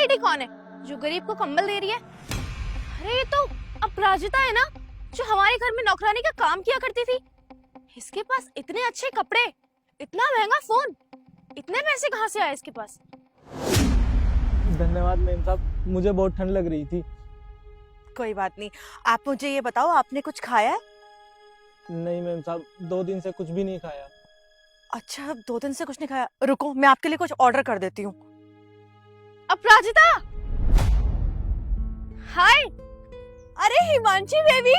Lady कौन है जो गरीब को कंबल दे रही है? अरे ये तो अपराजिता है ना, जो हमारे घर में नौकरानी का काम किया करती थी। इसके पास इतने अच्छे कपड़े, इतना महंगा फोन, इतने पैसे कहाँ से आए इसके पास? धन्यवाद मैम साहब, मुझे बहुत ठंड लग रही थी। कोई बात नहीं। आप मुझे ये बताओ, आपने कुछ खाया है? नहीं मैम साहब, 2 दिन से कुछ भी नहीं खाया। अच्छा, 2 दिन से कुछ नहीं खाया। रुको, मैं आपके लिए कुछ ऑर्डर कर देती हूँ। अपराजिता, हाय। अरे हिमांशी बेबी,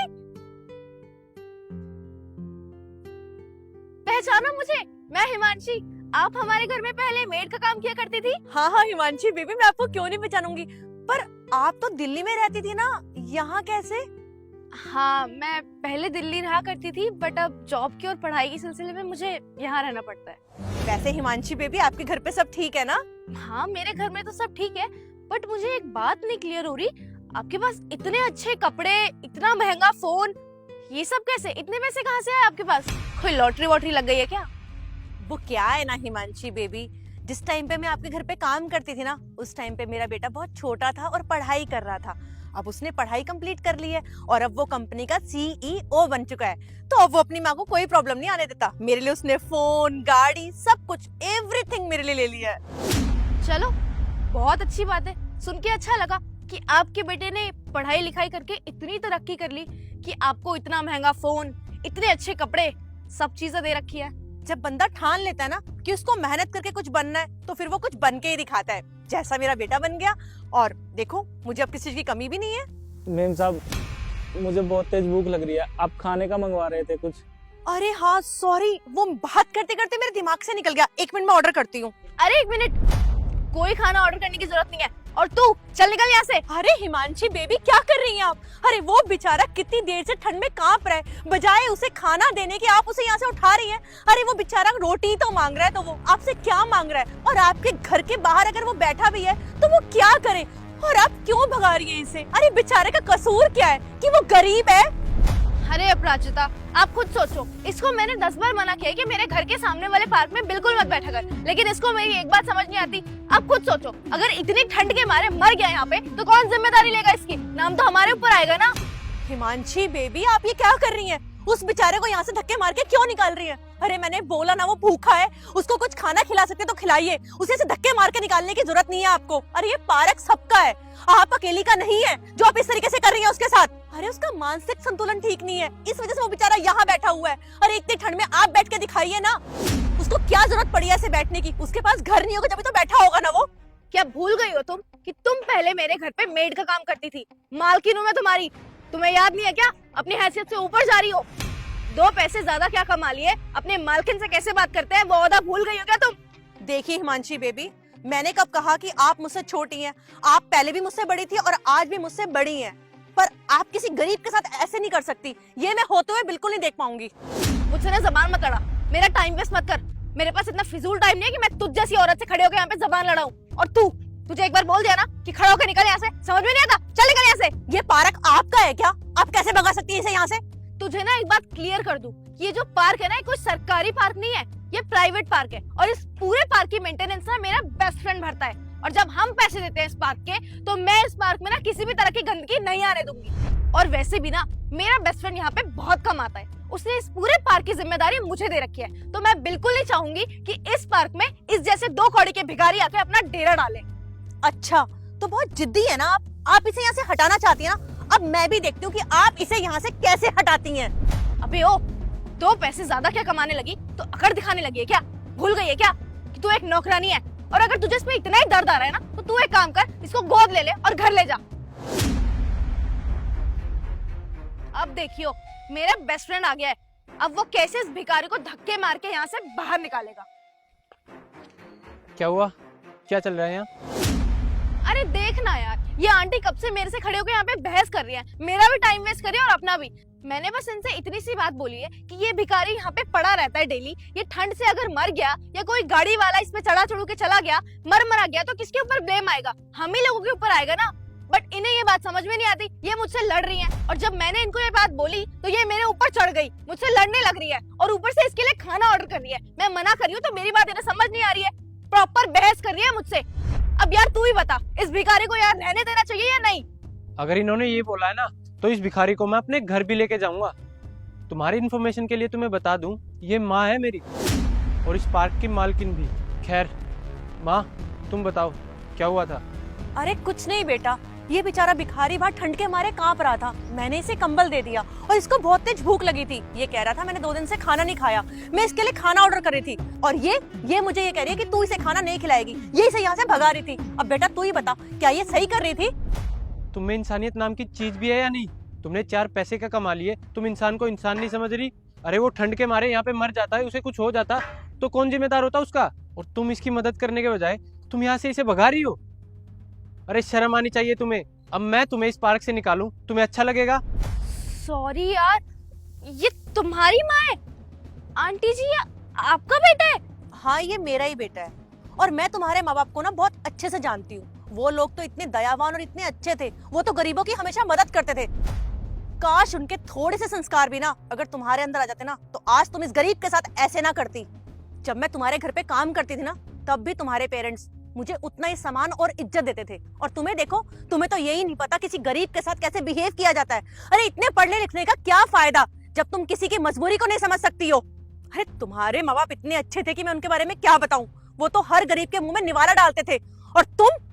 पहचानो मुझे, मैं हिमांशी। आप हमारे घर में पहले मेड का काम किया करती थी। हाँ हाँ हिमांशी बेबी, मैं आपको क्यों नहीं पहचानूंगी। पर आप तो दिल्ली में रहती थी ना, यहाँ कैसे? हाँ, मैं पहले दिल्ली रहा करती थी, बट अब जॉब की और पढ़ाई के सिलसिले में मुझे यहाँ रहना पड़ता है। वैसे हिमांशी बेबी, आपके घर पे सब ठीक है ना? हाँ, मेरे घर में तो सब ठीक है, बट मुझे एक बात नहीं क्लियर हो रही। आपके पास इतने अच्छे कपड़े, इतना महंगा फोन, ये सब कैसे? इतने पैसे कहाँ से आए आपके पास? कोई लॉटरी वॉटरी लग गई है क्या? वो क्या है ना हिमांशी बेबी, जिस टाइम पे मैं आपके घर पे काम करती थी ना, उस टाइम पे मेरा बेटा बहुत छोटा था और पढ़ाई कर रहा था। अब उसने पढ़ाई कंप्लीट कर ली है और अब वो कंपनी का सीईओ बन चुका है। तो अब वो अपनी माँ को कोई प्रॉब्लम नहीं आने देता। मेरे लिए उसने फोन, गाड़ी, सब कुछ, एवरीथिंग मेरे लिए ले लिया है। चलो, बहुत अच्छी बात है। सुन के अच्छा लगा कि आपके बेटे ने पढ़ाई लिखाई करके इतनी तरक्की कर ली कि आपको इतना महंगा फोन, इतने अच्छे कपड़े, सब चीजें दे रखी है। जब बंदा ठान लेता है ना कि उसको मेहनत करके कुछ बनना है, तो फिर वो कुछ बन के ही दिखाता है, जैसा मेरा बेटा बन गया। और देखो, मुझे अब किसी चीज की कमी भी नहीं है। मैम साहब, मुझे बहुत तेज भूख लग रही है, आप खाने का मंगवा रहे थे कुछ? अरे हाँ सॉरी, वो बात करते करते मेरे दिमाग से निकल गया। 1 मिनट में ऑर्डर करती हूँ। अरे 1 मिनट, कोई खाना ऑर्डर करने की जरूरत नहीं है। और तू चल निकल यहाँ से। अरे हिमांशी बेबी, क्या कर रही हैं आप? अरे वो बेचारा कितनी देर से ठंड में कांप रहा है, बजाय उसे खाना देने के आप उसे यहाँ से उठा रही हैं। अरे वो बेचारा रोटी तो मांग रहा है, तो वो आपसे क्या मांग रहा है? और आपके घर के बाहर अगर वो बैठा भी है तो वो क्या करे? और आप क्यों भगा रही हैं इसे? अरे बेचारे का कसूर क्या है कि वो गरीब है? अरे अपराजिता, आप खुद सोचो, इसको मैंने 10 बार मना किया कि मेरे घर के सामने वाले पार्क में बिल्कुल मत बैठा कर, लेकिन इसको मेरी एक बात समझ नहीं आती। आप खुद सोचो, अगर इतनी ठंड के मारे मर गया यहाँ पे तो कौन जिम्मेदारी लेगा इसकी? नाम तो हमारे ऊपर आएगा ना। हिमांशी बेबी, आप ये क्या कर रही हैं? उस बेचारे को यहाँ से धक्के मार के क्यों निकाल रही है? अरे मैंने बोला ना, वो भूखा है, उसको कुछ खाना खिला सकते तो खिलाइए, उसे ऐसे धक्के मार के निकालने की जरूरत नहीं है आपको। अरे ये पार्क सबका है, आप अकेली का नहीं है जो आप इस तरीके से कर रही हैं उसके साथ। अरे उसका मानसिक संतुलन ठीक नहीं है, इस वजह से वो बेचारा यहाँ बैठा हुआ है। अरे इतनी ठंड में आप बैठ के दिखाइए ना, उसको क्या जरूरत पड़ी है ऐसे बैठने की? उसके पास घर नहीं होगा जब तो बैठा होगा ना वो। क्या भूल गई हो तुम कि तुम पहले मेरे घर पे मेड का काम करती थी? मालकिन हूँ मैं तुम्हारी, तुम्हें याद नहीं है क्या? अपनी हैसियत से ऊपर जा रही हो। 2 पैसे ज्यादा क्या कमा लिए, अपने मालकिन से कैसे बात करते हैं वो वादा भूल गई हो क्या तुम? देखिए हिमांशी बेबी, मैंने कब कहा कि आप मुझसे छोटी हैं? आप पहले भी मुझसे बड़ी थी और आज भी मुझसे बड़ी हैं, पर आप किसी गरीब के साथ ऐसे नहीं कर सकती। ये मैं होते हुए बिल्कुल नहीं देख पाऊंगी। मुझसे ना जबान मत लड़ा, मेरा टाइम वेस्ट मत कर। मेरे पास इतना फिजूल टाइम नहीं है कि मैं तुझ जैसी औरत से खड़े होकर यहाँ पे जबान लड़ाऊं। और तुझे एक बार बोल दिया ना कि खड़ा होकर निकल यहाँ से, समझ में नहीं आता? चल निकल यहाँ से। ये पार्क आपका है क्या? आप कैसे भगा सकती हैं इसे यहाँ से? तुझे ना एक बात क्लियर कर दूं, ये जो पार्क है ना, कोई सरकारी पार्क नहीं है, ये प्राइवेट पार्क है। और इस पूरे पार्क की मेंटेनेंस ना मेरा बेस्ट फ्रेंड भरता है। और जब हम पैसे देते हैं इस पार्क के, तो मैं इस पार्क में ना किसी भी तरह की गंदगी नहीं आने दूंगी। और वैसे भी ना मेरा बेस्ट फ्रेंड यहाँ पे बहुत कम आता है, उसने इस पूरे पार्क की जिम्मेदारी मुझे दे रखी है। तो मैं बिल्कुल नहीं चाहूंगी कि इस पार्क में इस जैसे 2 कौड़ी के भिखारी आके अपना डेरा डाले। अच्छा, तो बहुत जिद्दी है ना आप इसे यहाँ से हटाना चाहती हैं ना? अब मैं भी देखती हूँ कि आप इसे यहाँ से कैसे हटाती हैं। अबे ओ, 2 पैसे ज्यादा क्या कमाने लगी तो अकड़ दिखाने लगी है क्या? भूल गई है क्या कि तू एक नौकरानी है? और अगर तुझे इसमें इतना ही दर्द आ रहा है ना, तो तू एक काम कर, इसको गोद ले ले और घर ले जा। अब देखियो, मेरा बेस्ट फ्रेंड आ गया है, अब वो कैसे इस भिखारी को धक्के मार के यहाँ से बाहर निकालेगा। क्या हुआ, क्या चल रहा है यहाँ? अरे देखना यार, ये आंटी कब से मेरे से खड़े होकर यहाँ पे बहस कर रही है, मेरा भी टाइम वेस्ट कर रही है और अपना भी। मैंने बस इनसे इतनी सी बात बोली है कि ये भिखारी यहाँ पे पड़ा रहता है डेली, ये ठंड से अगर मर गया या कोई गाड़ी वाला इस पे चढ़ा चढ़ू के चला गया, मरा गया, तो किसके ऊपर ब्लेम आएगा? हम ही लोगों के ऊपर आएगा ना। बट इन्हें ये बात समझ में नहीं आती, ये मुझसे लड़ रही हैं। और जब मैंने इनको ये बात बोली तो ये मेरे ऊपर चढ़ गई, मुझसे लड़ने लग रही है और ऊपर से इसके लिए खाना ऑर्डर कर रही है। मैं मना कर रही हूँ तो मेरी बात इन्हें समझ नहीं आ रही है। प्रॉपर बहस कर रही है मुझसे। अब यार तू ही बता, इस भिखारी को यार रहने देना चाहिए या नहीं? अगर इन्होंने ये बोला है ना तो इस भिखारी को मैं अपने घर भी लेके जाऊंगा। तुम्हारी इन्फॉर्मेशन के लिए तुम्हें बता दूं, ये माँ है मेरी और इस पार्क की मालकिन भी। खैर माँ, तुम बताओ क्या हुआ था? अरे कुछ नहीं बेटा, ये बेचारा भिखारी बाहर ठंड के मारे कांप रहा था। मैंने इसे कंबल दे दिया और इसको बहुत तेज भूख लगी थी। ये कह रहा था मैंने 2 दिन से खाना नहीं खाया। मैं इसके लिए खाना ऑर्डर कर रही थी और ये मुझे ये कह रही है कि तू इसे खाना नहीं खिलाएगी। ये इसे यहाँ से भगा रही थी। अब बेटा तू ही बता, क्या ये सही कर रही थी? तुम्हें इंसानियत नाम की चीज भी है या नहीं? तुमने 4 पैसे का कमा लिए, तुम इंसान को इंसान नहीं समझ रही? अरे वो ठंड के मारे यहाँ पे मर जाता है, उसे कुछ हो जाता तो कौन जिम्मेदार होता उसका? और तुम इसकी मदद करने के बजाय तुम यहाँ से इसे भगा रही हो। अरे शर्म आनी चाहिए तुम्हें। अब मैं तुम्हें इस पार्क से निकालूं, तुम्हें अच्छा लगेगा? सॉरी यार, ये तुम्हारी माँ है? आंटी जी ये आपका बेटा है? हाँ, ये मेरा ही बेटा है और मैं तुम्हारे माँ बाप को ना बहुत अच्छे से जानती हूँ। वो लोग तो इतने दयावान और इतने अच्छे थे, वो तो गरीबों की हमेशा मदद करते थे। काश उनके थोड़े से संस्कार भी ना अगर तुम्हारे अंदर आ जाते ना, तो आज तुम इस गरीब के साथ ऐसे ना करती। जब मैं तुम्हारे घर पे काम करती थी ना, तब भी तुम्हारे पेरेंट्स मुझे उतना ही सम्मान और इज्जत देते थे। और तुम्हें देखो, तुम्हें तो यही नहीं पता किसी गरीब के साथ कैसे बिहेव किया जाता है। अरे इतने पढ़ने लिखने का क्या फायदा जब तुम किसी की मजबूरी को नहीं समझ सकती हो। अरे तुम्हारे माँ बाप इतने अच्छे थे कि मैं उनके बारे में क्या बताऊं। वो तो हर गरीब के मुंह में निवाला डालते थे और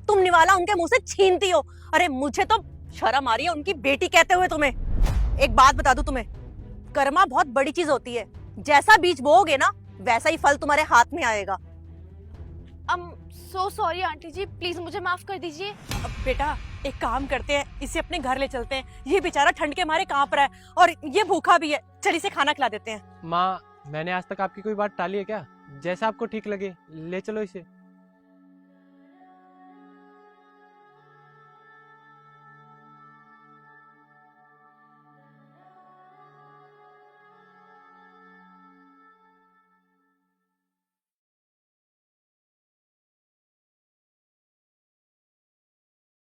तुम निवाला उनके मुंह से छीनती हो। अरे मुझे तो शर्म आ रही है उनकी बेटी कहते हुए तुम्हें। एक बात बता दूं तुम्हें, कर्मा बहुत बड़ी चीज होती है। जैसा बीज बोओगे ना, वैसा ही फल तुम्हारे हाथ में आएगा। So sorry aunty ji, please मुझे माफ कर दीजिए। अब बेटा एक काम करते हैं, इसे अपने घर ले चलते हैं। ये बेचारा ठंड के मारे कांप रहा है और ये भूखा भी है। चल इसे खाना खिला देते हैं। माँ, मैंने आज तक आपकी कोई बात टाली है क्या? जैसा आपको ठीक लगे ले चलो इसे।